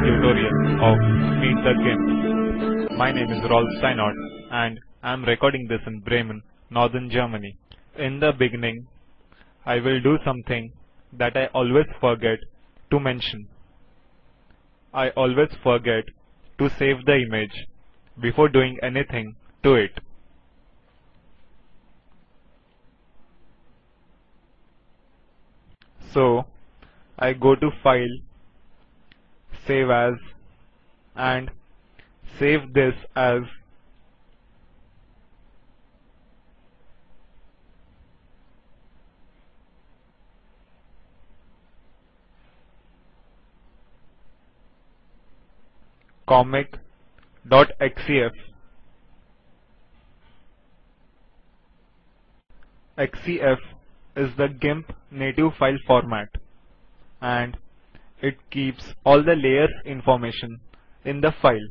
tutorial of Meet the GIMP. My name is Rolf Steinert and I am recording this in Bremen, Northern Germany. In the beginning, I will do something that I always forget to mention. I always forget to save the image before doing anything to it. So, I go to File, Save As, and save this as comic.xcf. XCF is the GIMP native file format, and it keeps all the layers information in the file.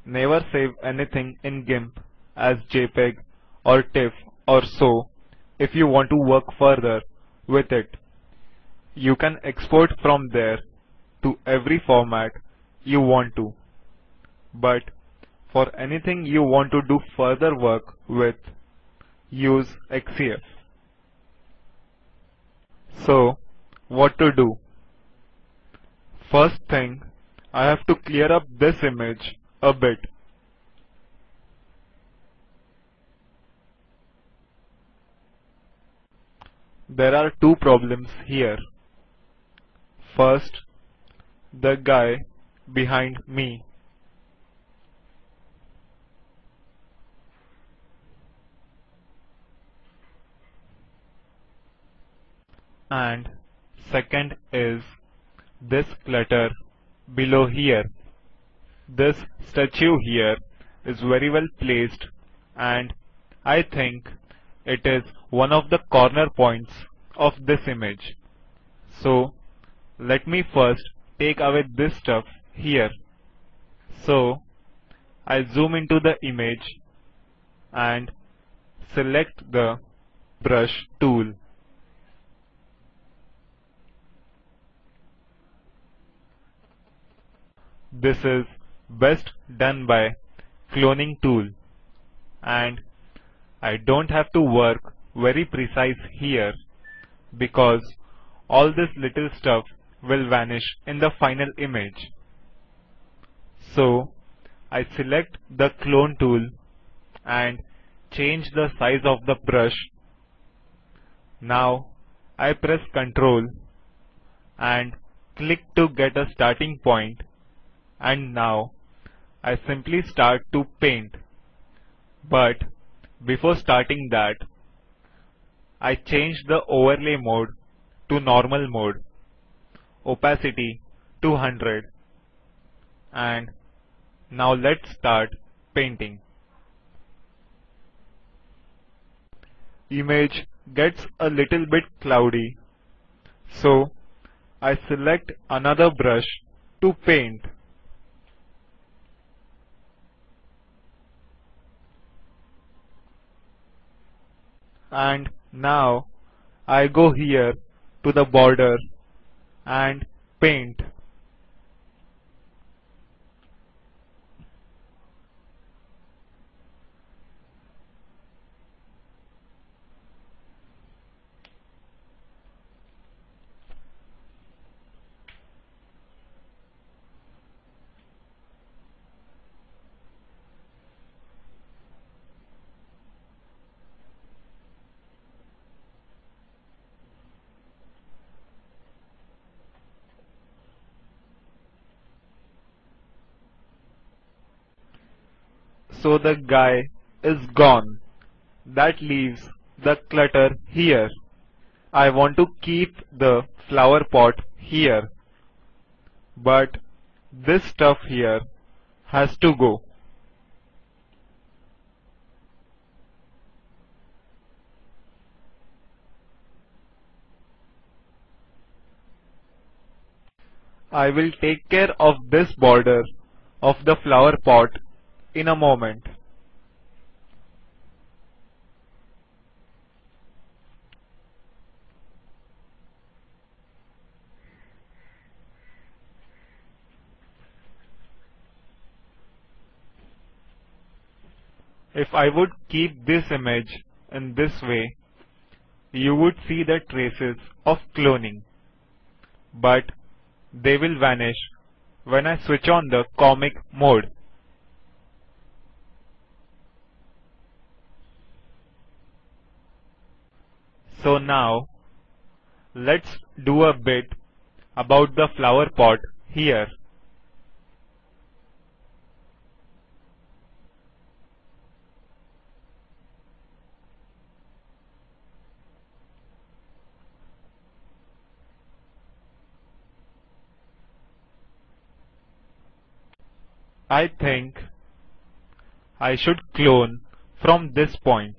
Never save anything in GIMP as JPEG or TIFF or so if you want to work further with it. You can export from there to every format you want to, but for anything you want to do further work with, use XCF. So, what to do? First thing, I have to clear up this image a bit. There are two problems here. First, the guy behind me. And second is this clutter below here. This statue here is very well placed, and I think it is one of the corner points of this image. So let me first take away this stuff here. So I zoom into the image and select the brush tool. This is best done by cloning tool, and I don't have to work very precise here because all this little stuff will vanish in the final image. So I select the clone tool and change the size of the brush. Now I press Ctrl and click to get a starting point, and now I simply start to paint. But before starting that, I change the overlay mode to normal mode, opacity 200, and now let's start painting. Image gets a little bit cloudy, so I select another brush to paint. And now I go here to the border and paint. So the guy is gone. That leaves the clutter here. I want to keep the flower pot here, but this stuff here has to go. I will take care of this border of the flower pot in a moment. If I would keep this image in this way, you would see the traces of cloning, but they will vanish when I switch on the comic mode. So now, let's do a bit about the flower pot here. I think I should clone from this point.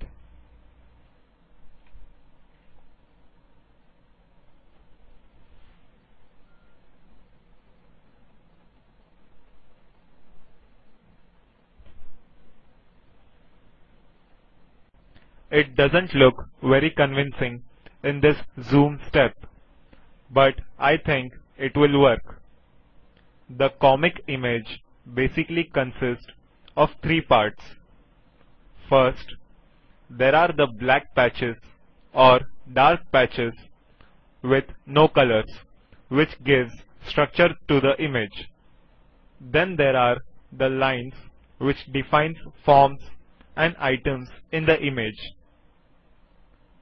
It doesn't look very convincing in this zoom step, but I think it will work. The comic image basically consists of three parts. First, there are the black patches or dark patches with no colors, which gives structure to the image. Then there are the lines which defines forms and items in the image.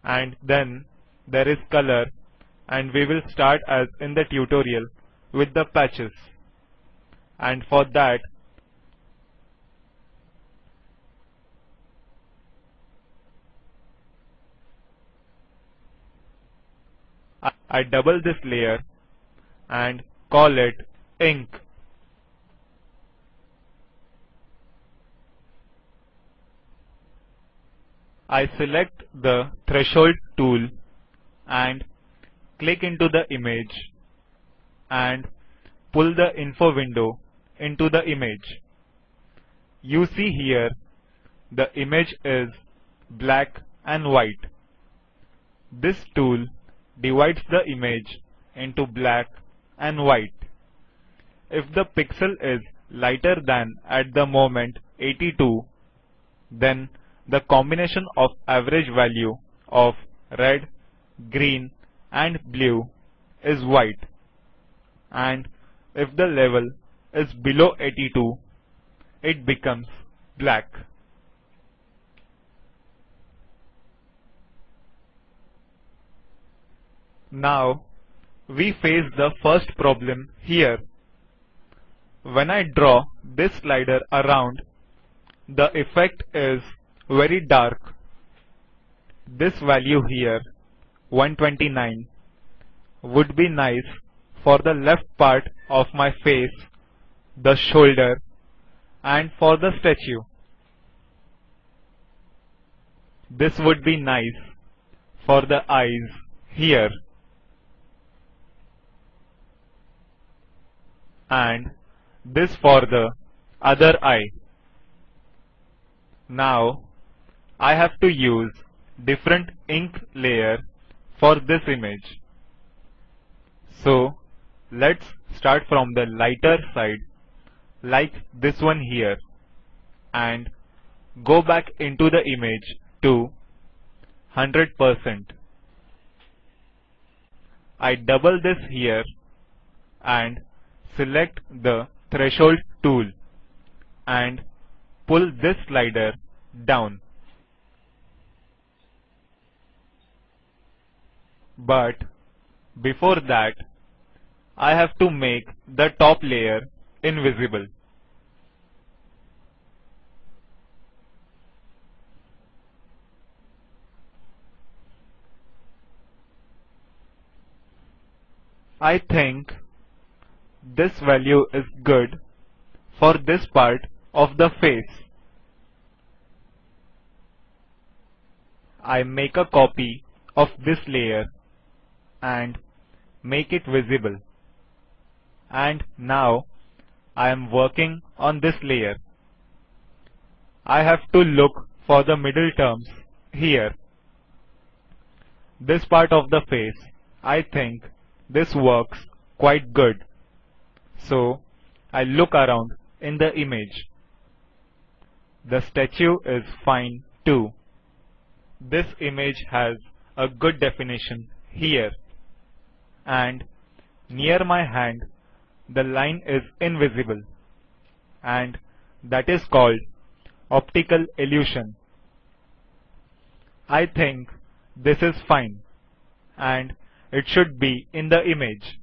And then there is color, and we will start as in the tutorial with the patches. And for that, I double this layer and call it ink. I select the threshold tool and click into the image and pull the info window into the image. You see here the image is black and white. This tool divides the image into black and white. If the pixel is lighter than at the moment 82, then the combination of average value of red, green and blue is white, and if the level is below 82, it becomes black. Now we face the first problem here. When I draw this slider around, the effect is very dark. This value here, 129, would be nice for the left part of my face, the shoulder, and for the statue. This would be nice for the eyes here, and this for the other eye. Now I have to use different ink layer for this image. So let's start from the lighter side, like this one here, and go back into the image to 100%. I double this here and select the threshold tool and pull this slider down. But before that, I have to make the top layer invisible. I think this value is good for this part of the face. I make a copy of this layer and make it visible. And now I am working on this layer. I have to look for the middle terms here. This part of the face, I think this works quite good. So I look around in the image. The statue is fine too. This image has a good definition here, and near my hand the line is invisible, and that is called optical illusion. I think this is fine, and it should be in the image.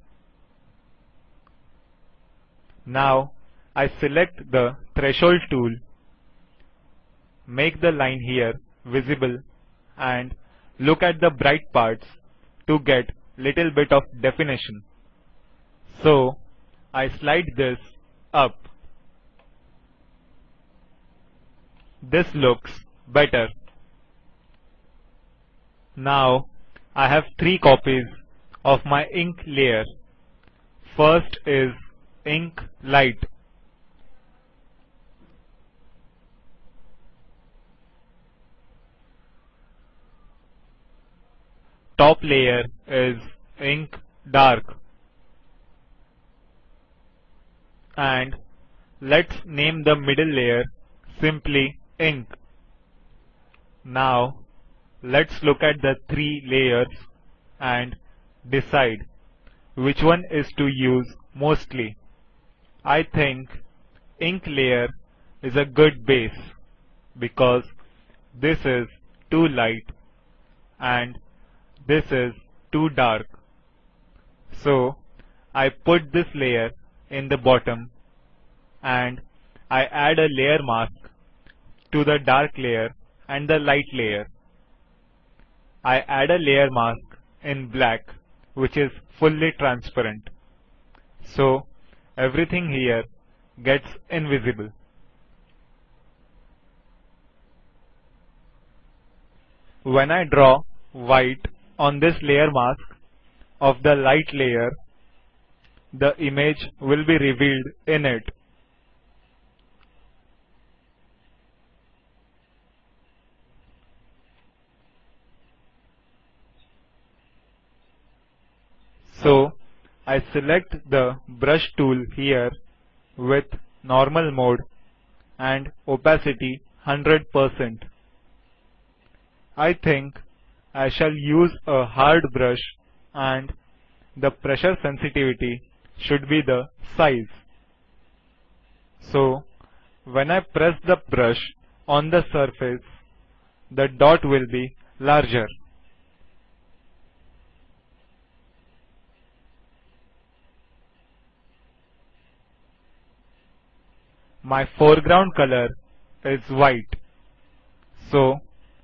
Now I select the threshold tool, make the line here visible, and look at the bright parts to get little bit of definition. So I slide this up. This looks better. Now I have three copies of my ink layer. First is ink light. Top layer is ink dark. And let's name the middle layer simply ink. Now let's look at the three layers and decide which one is to use mostly. I think ink layer is a good base because this is too light and this is too dark. So I put this layer in the bottom and I add a layer mask to the dark layer and the light layer. I add a layer mask in black which is fully transparent. So everything here gets invisible. When I draw white on this layer mask of the light layer, the image will be revealed in it. So I select the brush tool here with normal mode and opacity 100%. I think I shall use a hard brush and the pressure sensitivity should be the size. So when I press the brush on the surface, the dot will be larger. My foreground color is white. So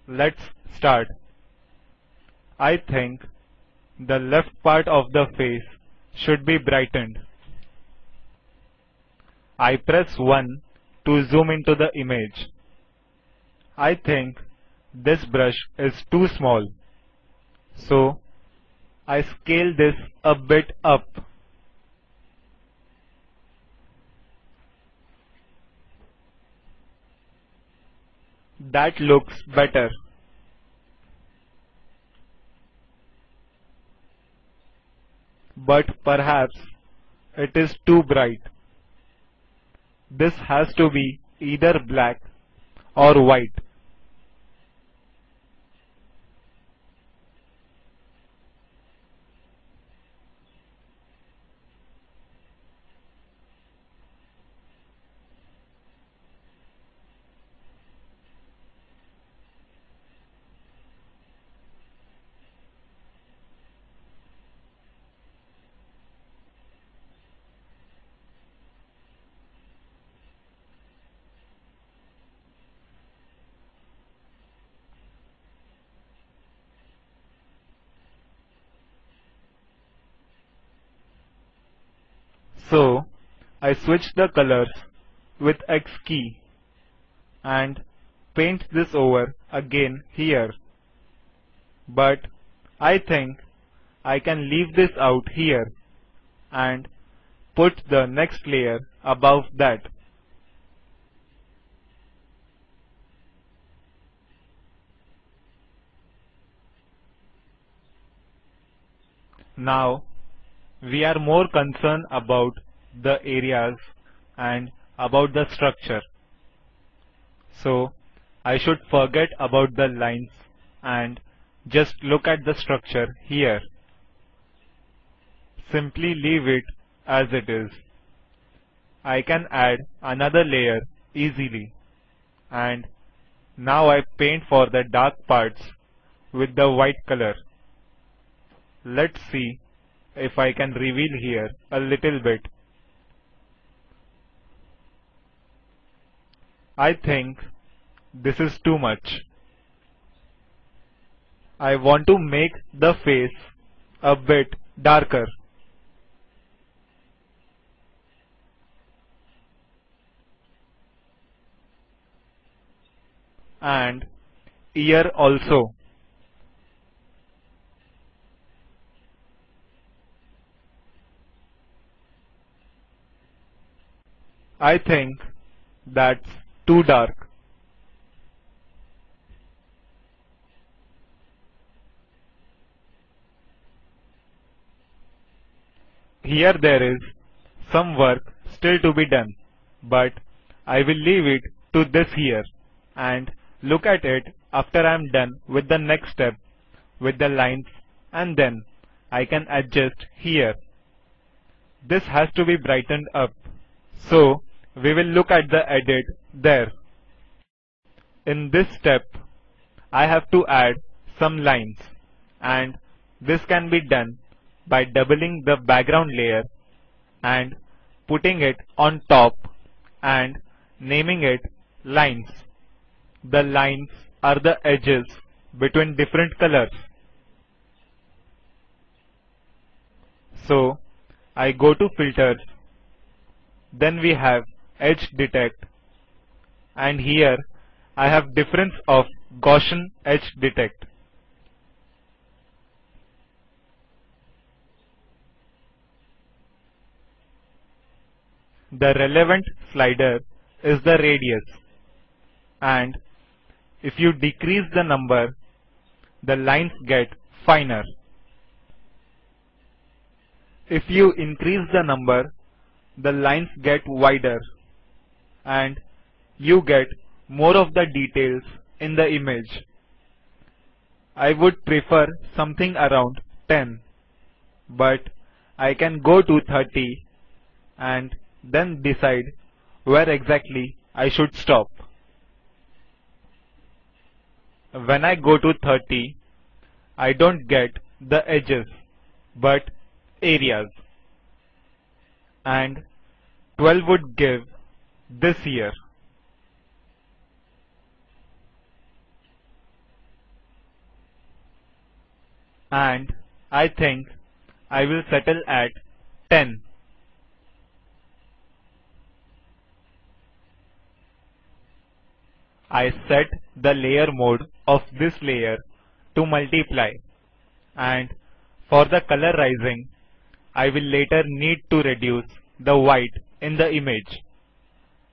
let's start. I think the left part of the face should be brightened. I press 1 to zoom into the image. I think this brush is too small. So I scale this a bit up. That looks better. But perhaps it is too bright. This has to be either black or white. So I switch the colors with X key and paint this over again here. But I think I can leave this out here and put the next layer above that. Now we are more concerned about the areas and about the structure. So I should forget about the lines and just look at the structure here. Simply leave it as it is. I can add another layer easily, and now I paint for the dark parts with the white color. Let's see if I can reveal here a little bit. I think this is too much. I want to make the face a bit darker. And ear also. I think that's too dark. Here there is some work still to be done, but I will leave it to this here and look at it after I am done with the next step with the lines, and then I can adjust here. This has to be brightened up. So we will look at the edit there. In this step, I have to add some lines, and this can be done by doubling the background layer and putting it on top and naming it lines. The lines are the edges between different colors. So I go to filters, then we have edge detect, and here I have difference of Gaussian edge detect. The relevant slider is the radius, and if you decrease the number, the lines get finer. If you increase the number, the lines get wider, and you get more of the details in the image. I would prefer something around 10, but I can go to 30 and then decide where exactly I should stop. When I go to 30, I don't get the edges, but areas. And 12 would give this here. And I think I will settle at 10. I set the layer mode of this layer to multiply, and for the colorizing, I will later need to reduce the white in the image.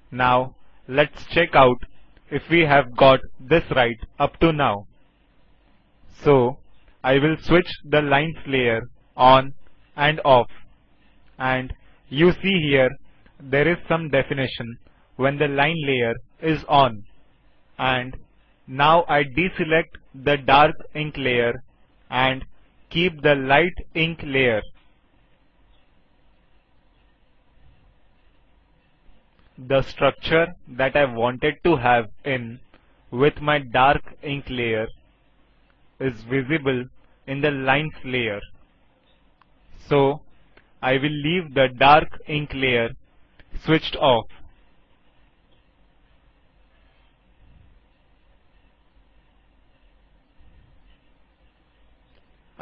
Now let's check out if we have got this right up to now. So I will switch the lines layer on and off, and you see here there is some definition when the line layer is on. And now I deselect the dark ink layer and keep the light ink layer. The structure that I wanted to have in with my dark ink layer is visible in the lines layer. So I will leave the dark ink layer switched off.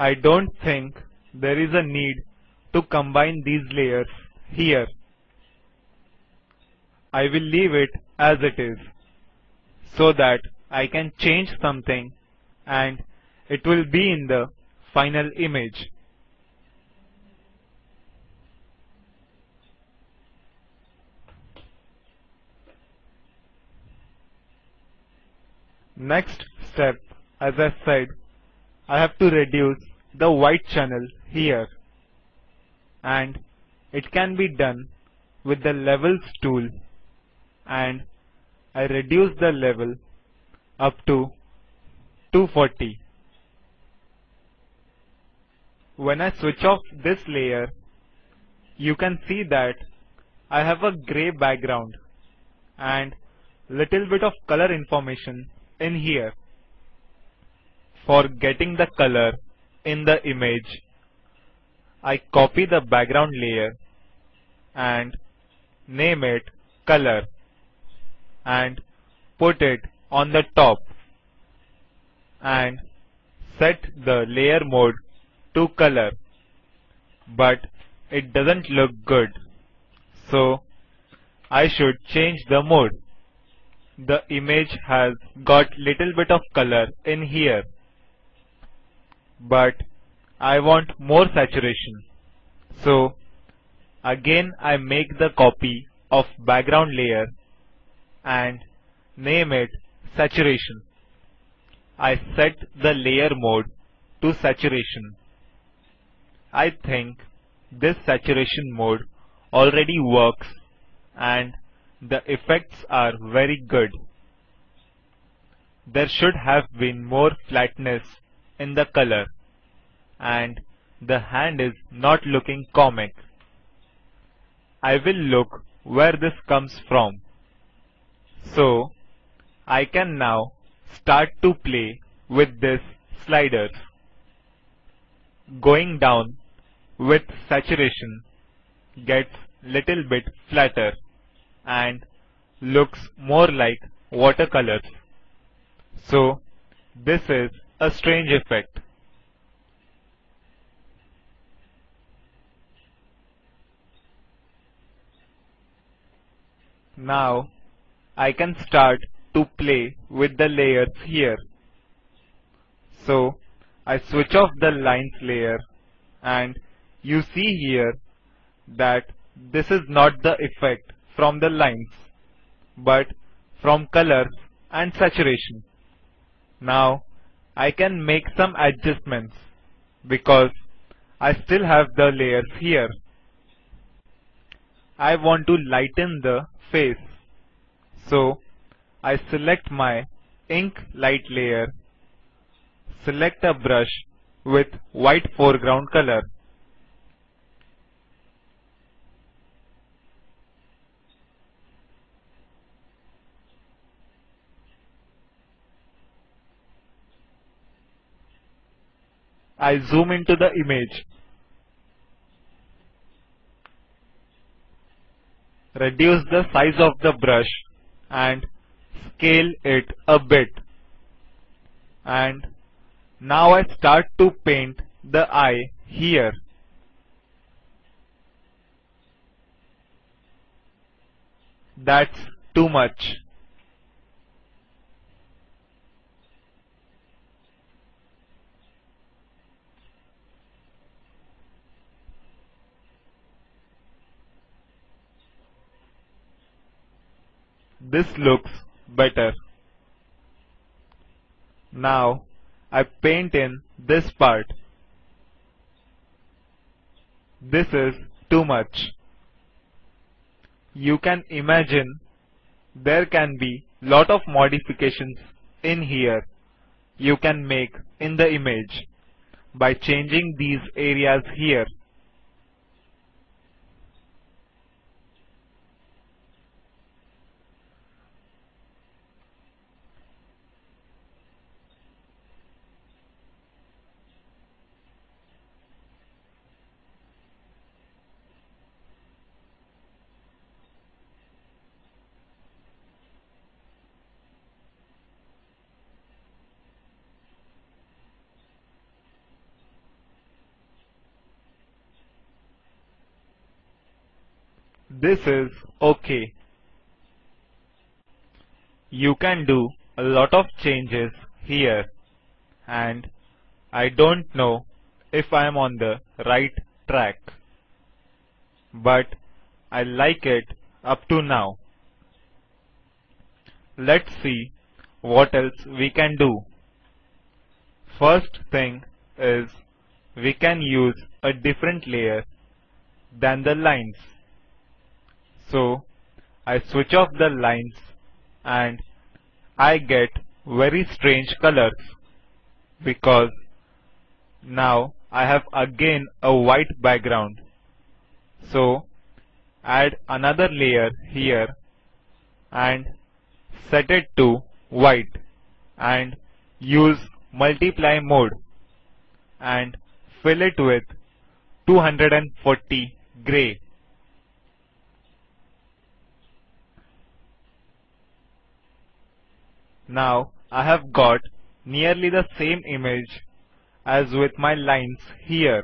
I don't think there is a need to combine these layers here. I will leave it as it is so that I can change something and it will be in the final image. Next step, as I said, I have to reduce the white channel here, and it can be done with the levels tool, and I reduce the level up to 240. When I switch off this layer, you can see that I have a gray background and little bit of color information in here. For getting the color in the image, I copy the background layer and name it color and put it on the top and set the layer mode to color, but it doesn't look good, so I should change the mode. The image has got little bit of color in here, but I want more saturation, so again I make the copy of background layer and name it saturation. I set the layer mode to saturation. I think this saturation mode already works and the effects are very good. There should have been more flatness in the color and the hand is not looking comic. I will look where this comes from. So I can now start to play with this sliders. Going down with saturation gets little bit flatter and looks more like watercolors. So this is a strange effect. Now I can start to play with the layers here. So I switch off the lines layer and you see here that this is not the effect from the lines but from colors and saturation. Now I can make some adjustments because I still have the layers here. I want to lighten the face, so I select my ink light layer, select a brush with white foreground color. I zoom into the image, reduce the size of the brush and scale it a bit, and now I start to paint the eye here. That's too much. This looks better. Now I paint in this part. This is too much. You can imagine there can be lot of modifications in here you can make in the image by changing these areas here. This is okay. You can do a lot of changes here, and I don't know if I am on the right track, but I like it up to now. Let's see what else we can do. First thing is we can use a different layer than the lines. So I switch off the lines and I get very strange colors because now I have again a white background. So add another layer here and set it to white and use multiply mode and fill it with 240 gray. Now I have got nearly the same image as with my lines here.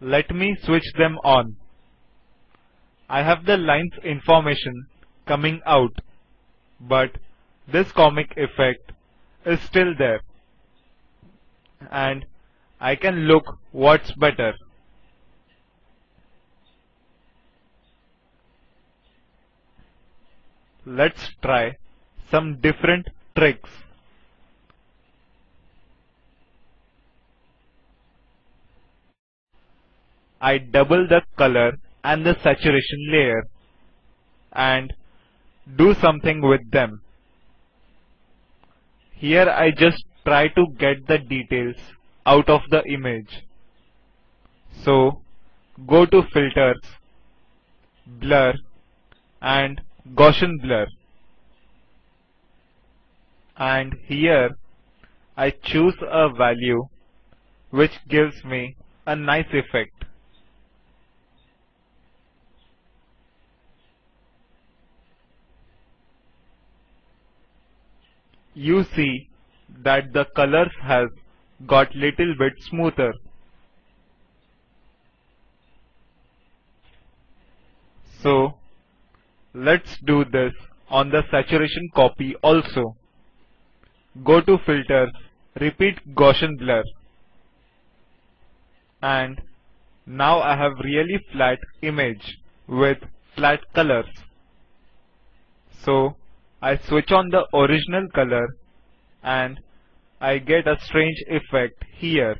Let me switch them on. I have the lines information coming out, but this comic effect is still there, and I can look what's better. Let's try some different tricks. I double the color and the saturation layer and do something with them. Here I just try to get the details out of the image. So go to Filters, Blur and Gaussian Blur. And here I choose a value which gives me a nice effect. You see that the colors has got little bit smoother. So let's do this on the saturation copy also. Go to Filters, repeat Gaussian Blur, and now I have really flat image with flat colors. So I switch on the original color and I get a strange effect here.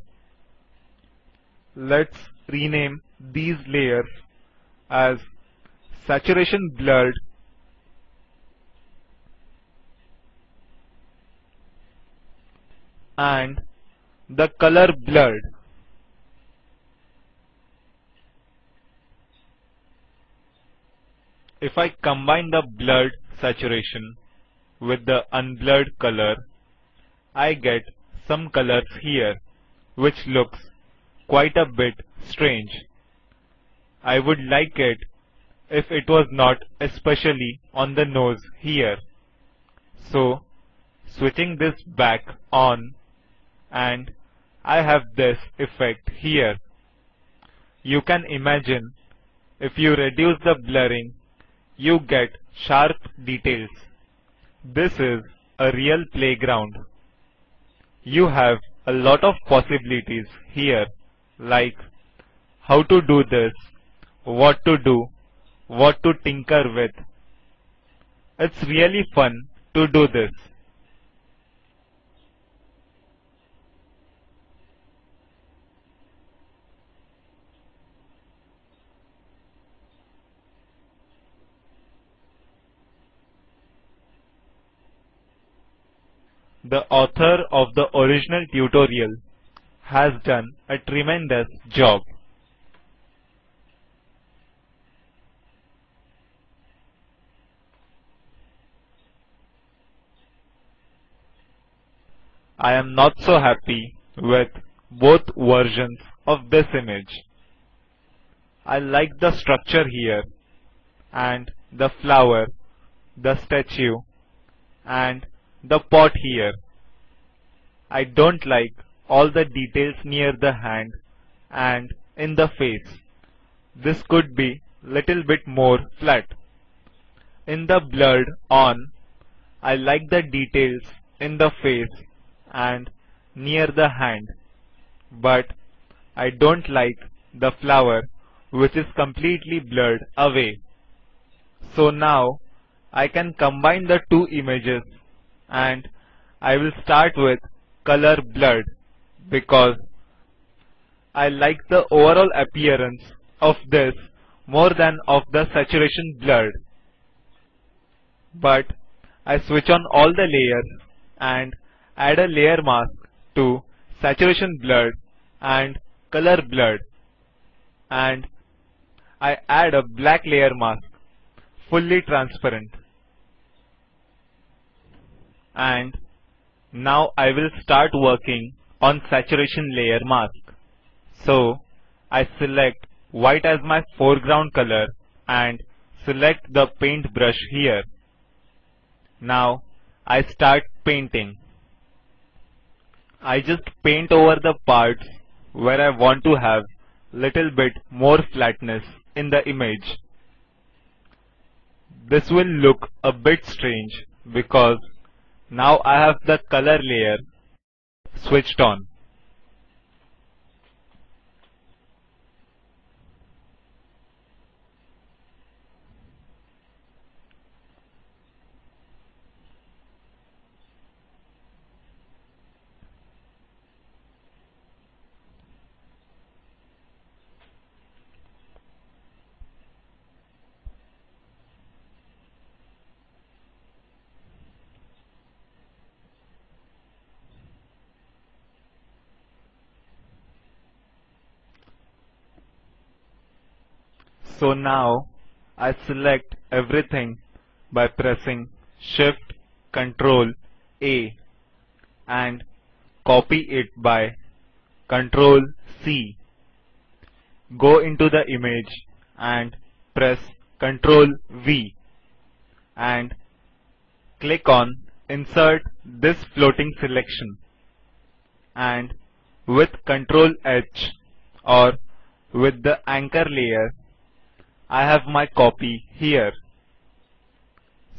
Let's rename these layers as Saturation Blurred and the color blurred. If I combine the blurred saturation with the unblurred color, I get some colors here which looks quite a bit strange. I would like it if it was not especially on the nose here. So switching this back on and I have this effect here. You can imagine if you reduce the blurring, you get sharp details. This is a real playground. You have a lot of possibilities here, like how to do this, what to do, what to tinker with. It's really fun to do this. The author of the original tutorial has done a tremendous job. I am not so happy with both versions of this image. I like the structure here and the flower, the statue and the pot here. I don't like all the details near the hand and in the face. This could be little bit more flat. In the blurred on, I like the details in the face and near the hand, but I don't like the flower which is completely blurred away. So now I can combine the two images and I will start with color blurred because I like the overall appearance of this more than of the saturation blurred. But I switch on all the layers and add a layer mask to saturation blurred and color blurred, and I add a black layer mask fully transparent, and now I will start working on saturation layer mask. So I select white as my foreground color and select the paint brush here. Now I start painting. I just paint over the parts where I want to have little bit more flatness in the image. This will look a bit strange because now I have the color layer switched on. So now I select everything by pressing Shift Ctrl A and copy it by Ctrl C. Go into the image and press Ctrl V and click on Insert this floating selection, and with Ctrl H or with the anchor layer I have my copy here.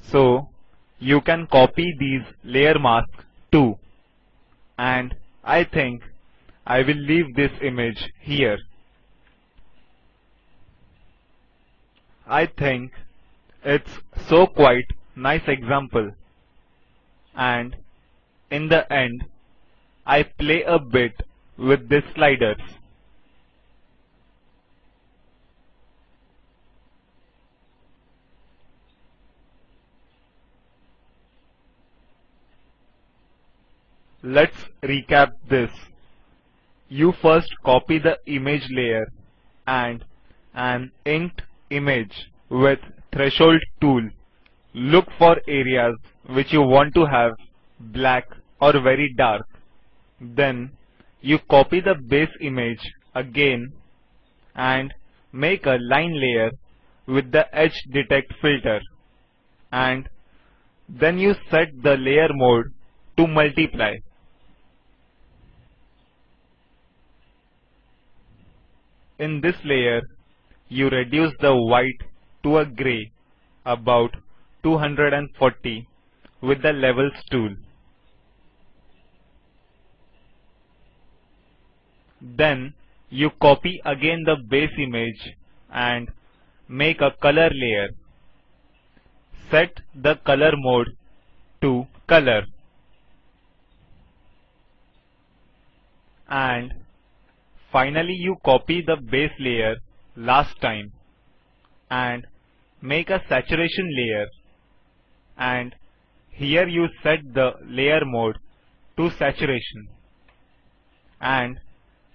So you can copy these layer masks too, and I think I will leave this image here. I think it's so quite nice example, and in the end I play a bit with these sliders. Let's recap this. You first copy the image layer and an inked image with threshold tool. Look for areas which you want to have black or very dark. Then you copy the base image again and make a line layer with the edge detect filter, and then you set the layer mode to multiply. In this layer, you reduce the white to a gray about 240 with the levels tool. Then you copy again the base image and make a color layer. Set the color mode to color, and finally you copy the base layer last time and make a saturation layer, and here you set the layer mode to saturation, and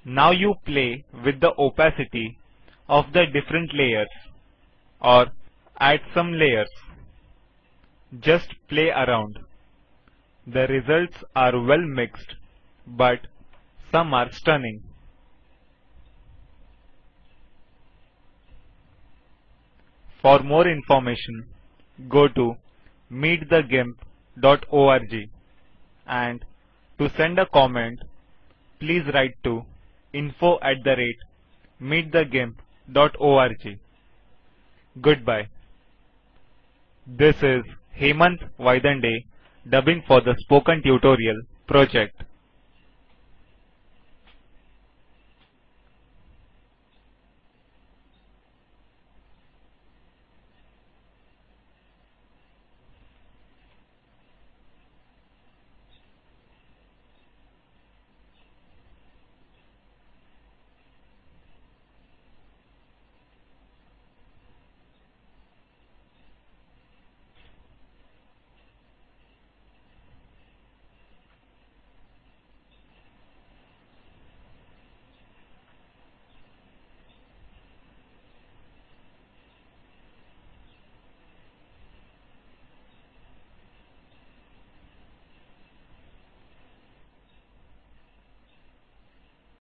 now you play with the opacity of the different layers or add some layers. Just play around. The results are well mixed, but some are stunning. For more information, go to meetthegimp.org, and to send a comment, please write to info@meetthegimp.org. Goodbye. This is Hemant Vaidande dubbing for the Spoken Tutorial project.